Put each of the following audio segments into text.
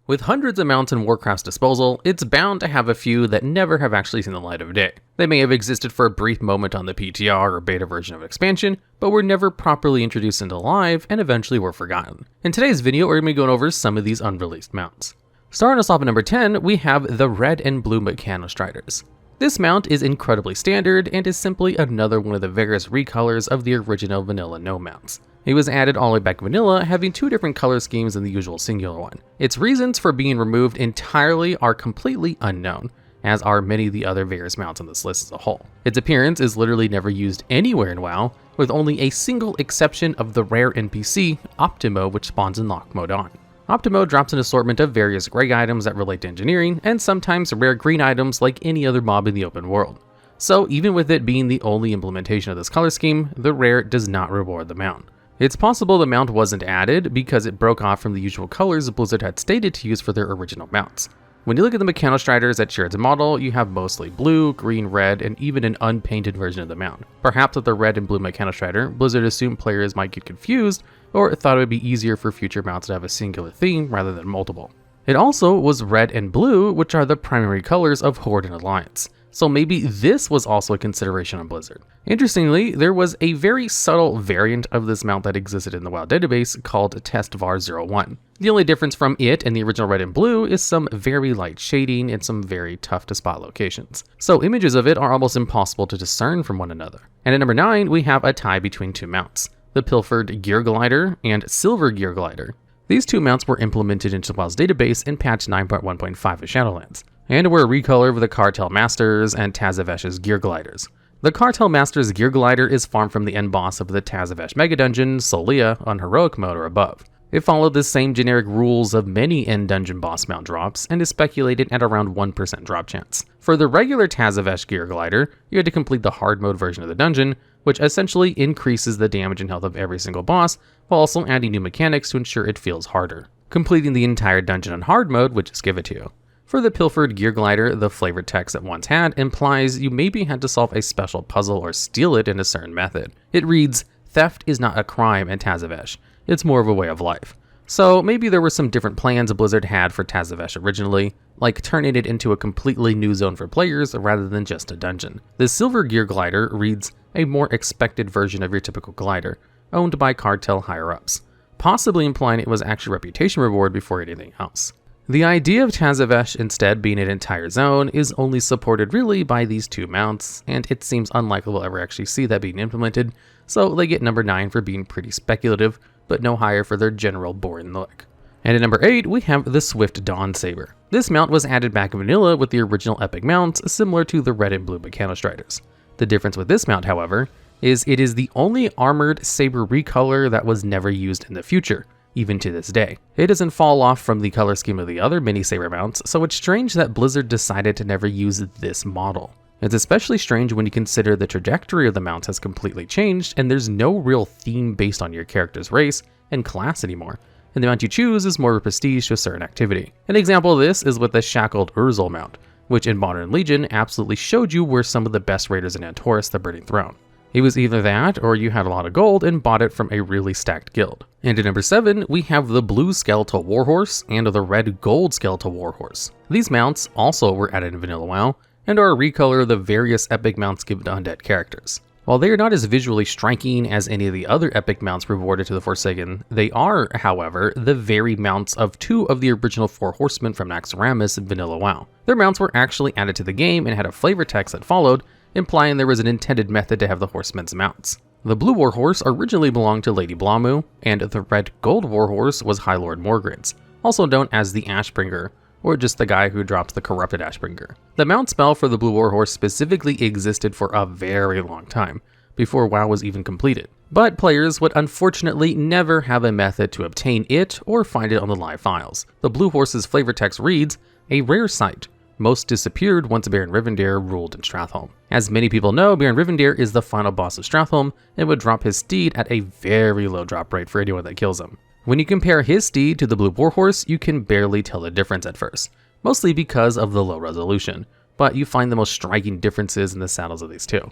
With hundreds of mounts in Warcraft's disposal, it's bound to have a few that never have actually seen the light of day. They may have existed for a brief moment on the PTR or beta version of expansion, but were never properly introduced into live and eventually were forgotten. In today's video, we're going to be going over some of these unreleased mounts. Starting us off at number 10, we have the Red and Blue Mechanostriders. This mount is incredibly standard and is simply another one of the various recolors of the original vanilla gnome mounts. It was added all the way back vanilla, having two different color schemes than the usual singular one. Its reasons for being removed entirely are completely unknown, as are many of the other various mounts on this list as a whole. Its appearance is literally never used anywhere in WoW, with only a single exception of the rare NPC, Optimo, which spawns in lock mode on. Optimo drops an assortment of various gray items that relate to engineering, and sometimes rare green items like any other mob in the open world. So even with it being the only implementation of this color scheme, the rare does not reward the mount. It's possible the mount wasn't added because it broke off from the usual colors Blizzard had stated to use for their original mounts. When you look at the Mechanostriders that share its model, you have mostly blue, green, red, and even an unpainted version of the mount. Perhaps with the Red and Blue Mechanostrider, Blizzard assumed players might get confused, or thought it would be easier for future mounts to have a singular theme rather than multiple. It also was red and blue, which are the primary colors of Horde and Alliance. So maybe this was also a consideration on Blizzard. Interestingly, there was a very subtle variant of this mount that existed in the WoW database called TestVar01. The only difference from it and the original red and blue is some very light shading and some very tough to spot locations. So images of it are almost impossible to discern from one another. And at number 9, we have a tie between two mounts, the Pilfered Gearglider and Silver Gearglider. These two mounts were implemented into WoW's database in patch 9.1.5 of Shadowlands, and were a recolor of the Cartel Masters and Tazavesh's Geargliders. The Cartel Master's Gearglider is farmed from the end boss of the Tazavesh Mega Dungeon, Solia, on Heroic mode or above. It followed the same generic rules of many end dungeon boss mount drops, and is speculated at around 1% drop chance. For the regular Tazavesh Gearglider, you had to complete the hard mode version of the dungeon, which essentially increases the damage and health of every single boss, while also adding new mechanics to ensure it feels harder. Completing the entire dungeon on hard mode would just give it to you. For the Pilfered Gearglider, the flavored text it once had implies you maybe had to solve a special puzzle or steal it in a certain method. It reads, "Theft is not a crime in Tazavesh, it's more of a way of life." So maybe there were some different plans Blizzard had for Tazavesh originally, like turning it into a completely new zone for players rather than just a dungeon. The Silver Gearglider reads, a more expected version of your typical glider, owned by cartel higher-ups, possibly implying it was actually a reputation reward before anything else. The idea of Tazavesh instead being an entire zone is only supported really by these two mounts, and it seems unlikely we'll ever actually see that being implemented, so they get number 9 for being pretty speculative, but no higher for their general boring look. And at number 8, we have the Swift Dawnsaber. This mount was added back in vanilla with the original epic mounts, similar to the Red and Blue Mechanostriders. The difference with this mount, however, is it is the only armored saber recolor that was never used in the future, even to this day. It doesn't fall off from the color scheme of the other mini saber mounts, so it's strange that Blizzard decided to never use this model. It's especially strange when you consider the trajectory of the mounts has completely changed and there's no real theme based on your character's race and class anymore, and the mount you choose is more of a prestige to a certain activity. An example of this is with the Shackled Urzel mount, which in Modern Legion absolutely showed you were some of the best raiders in Antorus, the Burning Throne. It was either that, or you had a lot of gold and bought it from a really stacked guild. And at number 7, we have the Blue Skeletal Warhorse and the Red Gold Skeletal Warhorse. These mounts also were added in Vanilla WoW, and are a recolor of the various epic mounts given to undead characters. While they are not as visually striking as any of the other epic mounts rewarded to the Forsaken, they are, however, the very mounts of 2 of the original 4 horsemen from Naxxramas in Vanilla WoW. Their mounts were actually added to the game and had a flavor text that followed, implying there was an intended method to have the horsemen's mounts. The Blue Warhorse originally belonged to Lady Blamu, and the Red Gold Warhorse was High Lord Morgrin's, also known as the Ashbringer, or just the guy who drops the corrupted Ashbringer. The mount spell for the Blue Warhorse specifically existed for a very long time, before WoW was even completed. But players would unfortunately never have a method to obtain it or find it on the live files. The Blue Horse's flavor text reads, a rare sight. Most disappeared once Baron Rivendare ruled in Stratholme. As many people know, Baron Rivendare is the final boss of Stratholme and would drop his steed at a very low drop rate for anyone that kills him. When you compare his steed to the Blue Warhorse, you can barely tell the difference at first, mostly because of the low resolution, but you find the most striking differences in the saddles of these two.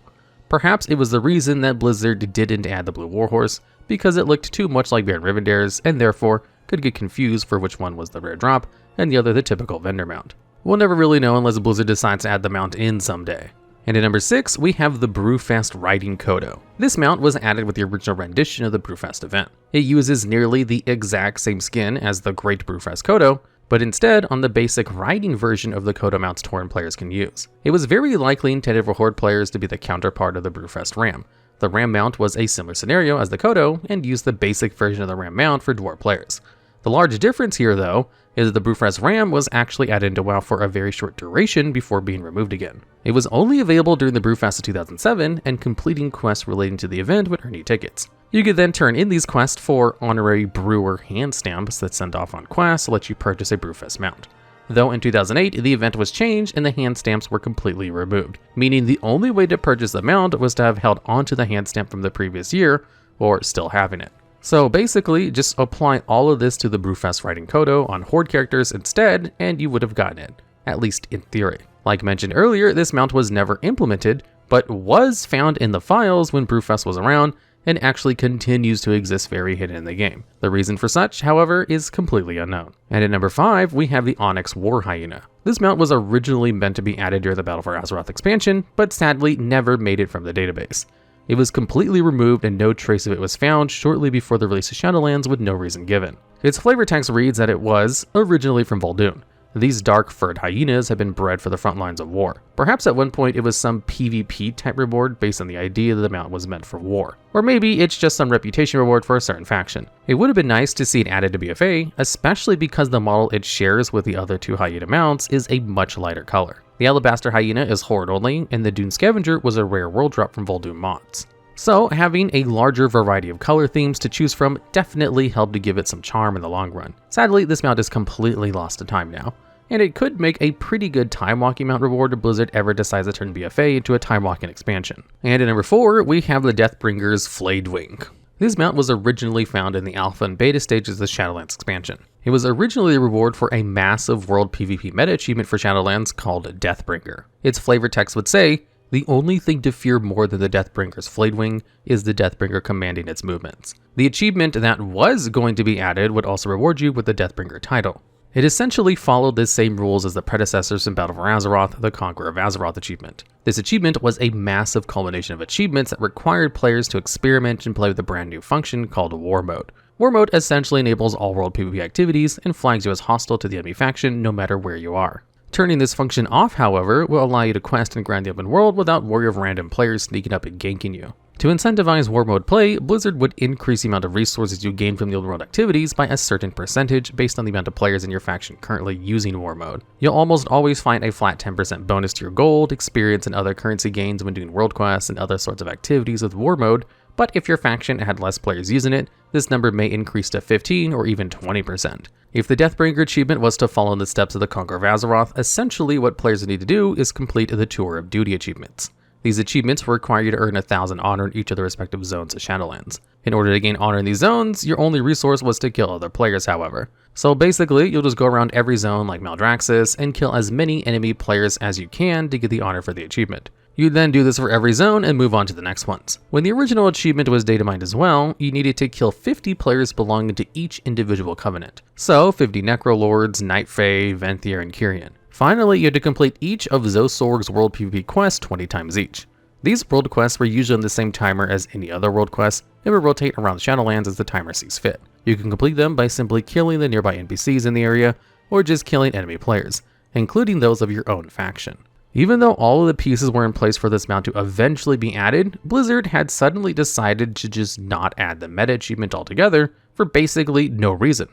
Perhaps it was the reason that Blizzard didn't add the Blue Warhorse, because it looked too much like Baron Rivendare's and therefore could get confused for which one was the rare drop, and the other the typical vendor mount. We'll never really know unless Blizzard decides to add the mount in someday. And at number 6, we have the Brewfest Riding Kodo. This mount was added with the original rendition of the Brewfest event. It uses nearly the exact same skin as the Great Brewfest Kodo, but instead on the basic riding version of the Kodo mounts Tauren players can use. It was very likely intended for Horde players to be the counterpart of the Brewfest Ram. The Ram mount was a similar scenario as the Kodo and used the basic version of the Ram mount for Dwarf players. The large difference here, though, is that the Brewfest Ram was actually added into WoW for a very short duration before being removed again. It was only available during the Brewfest of 2007, and completing quests relating to the event would earn you tickets. You could then turn in these quests for honorary brewer hand stamps that sent off on quests to let you purchase a Brewfest mount. Though in 2008, the event was changed and the hand stamps were completely removed, meaning the only way to purchase the mount was to have held onto the hand stamp from the previous year, or still having it. So basically, just apply all of this to the Brewfest Riding Kodo on Horde characters instead, and you would have gotten it, at least in theory. Like mentioned earlier, this mount was never implemented, but was found in the files when Brewfest was around, and actually continues to exist very hidden in the game. The reason for such, however, is completely unknown. And at number 5, we have the Onyx War Hyena. This mount was originally meant to be added during the Battle for Azeroth expansion, but sadly never made it from the database. It was completely removed and no trace of it was found shortly before the release of Shadowlands with no reason given. Its flavor text reads that it was originally from Vol'dun. These dark furred hyenas have been bred for the front lines of war. Perhaps at one point it was some PvP type reward based on the idea that the mount was meant for war. Or maybe it's just some reputation reward for a certain faction. It would have been nice to see it added to BFA, especially because the model it shares with the other 2 hyena mounts is a much lighter color. The Alabaster Hyena is Horde only, and the Dune Scavenger was a rare world drop from Vol'dun mods. So having a larger variety of color themes to choose from definitely helped to give it some charm in the long run. Sadly, this mount is completely lost to time now, and it could make a pretty good time walking mount reward if Blizzard ever decides to turn BFA into a time walking expansion. And at number 4, we have the Deathbringer's Flayedwing. This mount was originally found in the alpha and beta stages of the Shadowlands expansion. It was originally a reward for a massive world PvP meta achievement for Shadowlands called Deathbringer. Its flavor text would say, "The only thing to fear more than the Deathbringer's Flayedwing is the Deathbringer commanding its movements." The achievement that was going to be added would also reward you with the Deathbringer title. It essentially followed the same rules as the predecessors in Battle for Azeroth, the Conqueror of Azeroth achievement. This achievement was a massive culmination of achievements that required players to experiment and play with a brand new function called War Mode. War Mode essentially enables all world PvP activities and flags you as hostile to the enemy faction no matter where you are. Turning this function off, however, will allow you to quest and grind the open world without worry of random players sneaking up and ganking you. To incentivize War Mode play, Blizzard would increase the amount of resources you gain from the open world activities by a certain percentage based on the amount of players in your faction currently using War Mode. You'll almost always find a flat 10% bonus to your gold, experience, and other currency gains when doing world quests and other sorts of activities with War Mode, but if your faction had less players using it, this number may increase to 15 or even 20%. If the Deathbringer achievement was to follow in the steps of the Conqueror of Azeroth, essentially what players would need to do is complete the Tour of Duty achievements. These achievements require you to earn 1,000 honor in each of the respective zones of Shadowlands. In order to gain honor in these zones, your only resource was to kill other players, however. So basically, you'll just go around every zone like Maldraxxus and kill as many enemy players as you can to get the honor for the achievement. You then do this for every zone and move on to the next ones. When the original achievement was data mined as well, you needed to kill 50 players belonging to each individual covenant. So 50 Necrolords, Night Fae, Venthyr, and Kyrian. Finally, you had to complete each of Zosorg's world PvP quests 20 times each. These world quests were usually on the same timer as any other world quests and would rotate around the Shadowlands as the timer sees fit. You can complete them by simply killing the nearby NPCs in the area, or just killing enemy players, including those of your own faction. Even though all of the pieces were in place for this mount to eventually be added, Blizzard had suddenly decided to just not add the meta achievement altogether for basically no reason.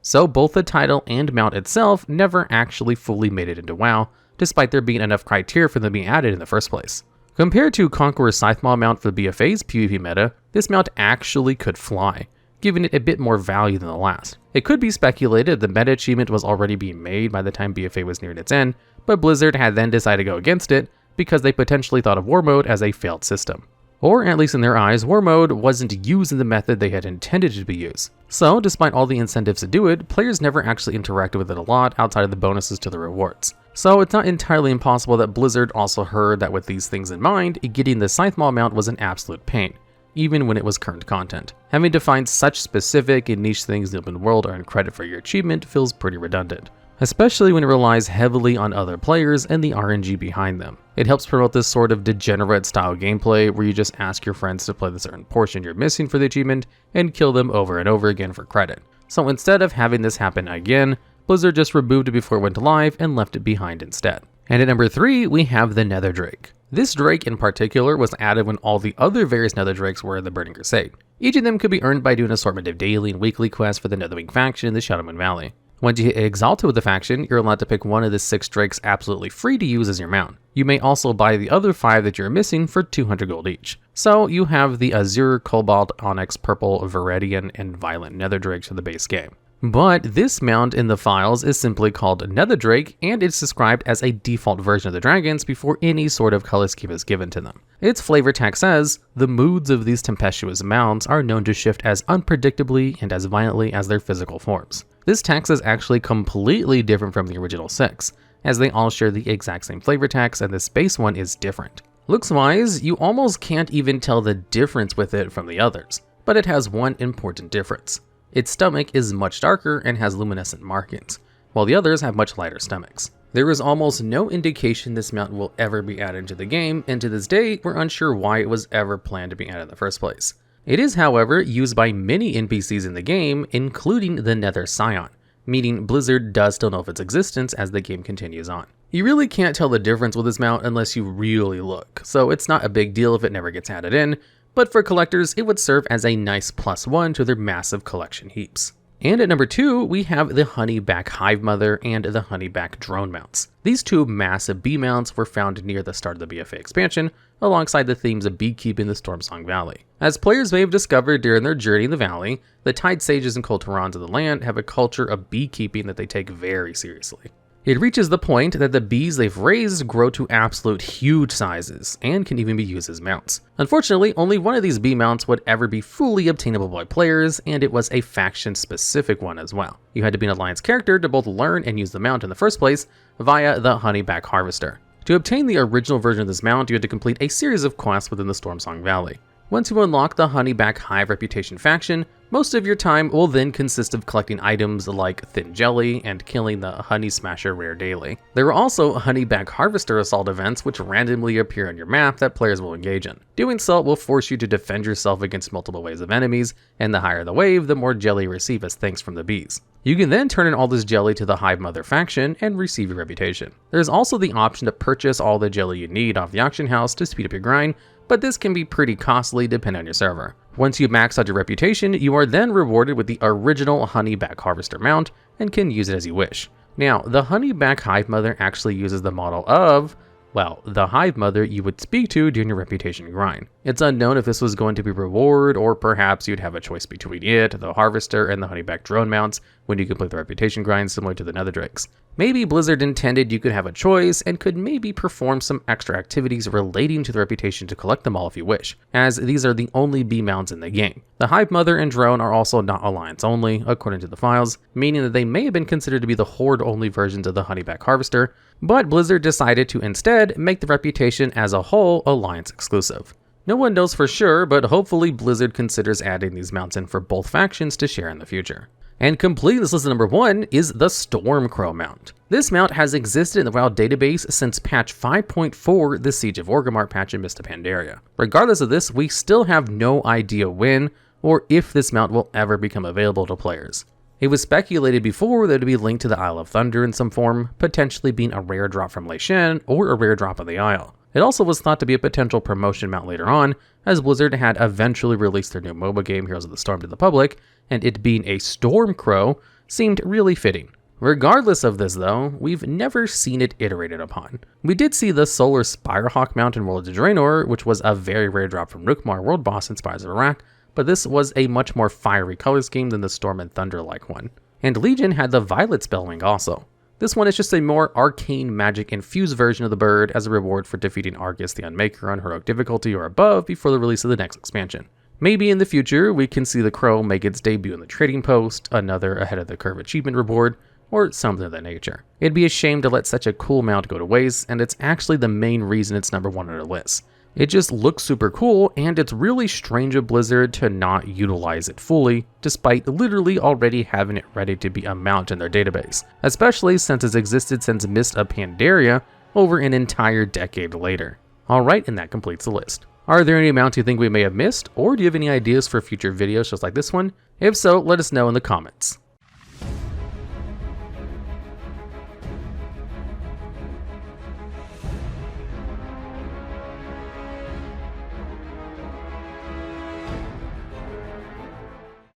So both the title and mount itself never actually fully made it into WoW, despite there being enough criteria for them being added in the first place. Compared to Conqueror's Scythemaw mount for the BFA's PvP meta, this mount actually could fly, giving it a bit more value than the last. It could be speculated the meta achievement was already being made by the time BFA was nearing its end, but Blizzard had then decided to go against it because they potentially thought of War Mode as a failed system. Or at least in their eyes, War Mode wasn't used in the method they had intended it to be used. So despite all the incentives to do it, players never actually interacted with it a lot outside of the bonuses to the rewards. So it's not entirely impossible that Blizzard also heard that with these things in mind, getting the Scythemaw mount was an absolute pain, even when it was current content. Having to find such specific and niche things in the open world to earn credit for your achievement feels pretty redundant. especially when it relies heavily on other players and the RNG behind them. It helps promote this sort of degenerate style gameplay where you just ask your friends to play the certain portion you're missing for the achievement and kill them over and over again for credit. So instead of having this happen again, Blizzard just removed it before it went live and left it behind instead. And at number 3, we have the Nether Drake. This Drake in particular was added when all the other various Nether Drakes were in the Burning Crusade. Each of them could be earned by doing an assortment of daily and weekly quests for the Netherwing faction in the Shadowmoon Valley. Once you hit Exalted with the faction, you're allowed to pick one of the 6 Drakes absolutely free to use as your mount. You may also buy the other 5 that you're missing for 200 gold each. So you have the Azure, Cobalt, Onyx, Purple, Viridian, and Violet Nether Drakes for the base game. But this mount in the files is simply called Nether Drake, and it's described as a default version of the dragons before any sort of color scheme is given to them. Its flavor text says, the moods of these tempestuous mounts are known to shift as unpredictably and as violently as their physical forms. This text is actually completely different from the original 6, as they all share the exact same flavor text and this base one is different. Looks-wise, you almost can't even tell the difference with it from the others, but it has one important difference. Its stomach is much darker and has luminescent markings, while the others have much lighter stomachs. There is almost no indication this mount will ever be added into the game, and to this day, we're unsure why it was ever planned to be added in the first place. It is, however, used by many NPCs in the game, including the Nether Scion, meaning Blizzard does still know of its existence as the game continues on. You really can't tell the difference with this mount unless you really look, so it's not a big deal if it never gets added in, but for collectors, it would serve as a nice +1 to their massive collection heaps. And at number 2, we have the Honeyback Hivemother and the Honeyback drone mounts. These 2 massive bee mounts were found near the start of the BFA expansion, alongside the themes of beekeeping in the Stormsong Valley. As players may have discovered during their journey in the valley, the Tide Sages and Kulturans of the land have a culture of beekeeping that they take very seriously. It reaches the point that the bees they've raised grow to absolute huge sizes, and can even be used as mounts. Unfortunately, only one of these bee mounts would ever be fully obtainable by players, and it was a faction-specific one as well. You had to be an Alliance character to both learn and use the mount in the first place, via the Honeyback Harvester. To obtain the original version of this mount, you had to complete a series of quests within the Stormsong Valley. Once you unlock the Honeyback Hive Reputation faction, most of your time will then consist of collecting items like Thin Jelly and killing the Honey Smasher rare daily. There are also Honeyback Harvester Assault events which randomly appear on your map that players will engage in. Doing so will force you to defend yourself against multiple waves of enemies, and the higher the wave, the more jelly you receive as thanks from the bees. You can then turn in all this jelly to the Hivemother faction and receive your reputation. There's also the option to purchase all the jelly you need off the auction house to speed up your grind, but this can be pretty costly depending on your server. Once you max out your reputation, you are then rewarded with the original Honeyback Harvester mount and can use it as you wish. Now, the Honeyback Hivemother actually uses the model of, well, the Hivemother you would speak to during your reputation grind. It's unknown if this was going to be reward, or perhaps you'd have a choice between it, the Harvester, and the Honeyback drone mounts when you complete the reputation grind similar to the Nether Drakes. Maybe Blizzard intended you could have a choice and could maybe perform some extra activities relating to the reputation to collect them all if you wish, as these are the only bee mounts in the game. The Hivemother and drone are also not Alliance only, according to the files, meaning that they may have been considered to be the Horde only versions of the Honeyback Harvester, but Blizzard decided to instead make the reputation as a whole Alliance exclusive. No one knows for sure, but hopefully Blizzard considers adding these mounts in for both factions to share in the future. And completing this list at number 1 is the Stormcrow mount. This mount has existed in the WoW database since patch 5.4, the Siege of Orgrimmar patch in Mist of Pandaria. Regardless of this, we still have no idea when or if this mount will ever become available to players. It was speculated before that it would be linked to the Isle of Thunder in some form, potentially being a rare drop from Lei Shen or a rare drop of the Isle. It also was thought to be a potential promotion mount later on, as Blizzard had eventually released their new MOBA game Heroes of the Storm to the public, and it being a Stormcrow seemed really fitting. Regardless of this though, we've never seen it iterated upon. We did see the Solar Spirehawk mount in World of Draenor, which was a very rare drop from Rookmar World Boss in Spires of Iraq, but this was a much more fiery color scheme than the Storm and Thunder-like one. And Legion had the Violet Spellwing also. This one is just a more arcane magic infused version of the bird as a reward for defeating Argus the Unmaker on heroic difficulty or above before the release of the next expansion. Maybe in the future we can see the crow make its debut in the trading post, another ahead of the curve achievement reward, or something of that nature. It'd be a shame to let such a cool mount go to waste, and it's actually the main reason it's number 1 on our list. It just looks super cool, and it's really strange of Blizzard to not utilize it fully, despite literally already having it ready to be a mount in their database, especially since it's existed since Mist of Pandaria over an entire decade later. Alright, and that completes the list. Are there any mounts you think we may have missed, or do you have any ideas for future videos just like this one? If so, let us know in the comments.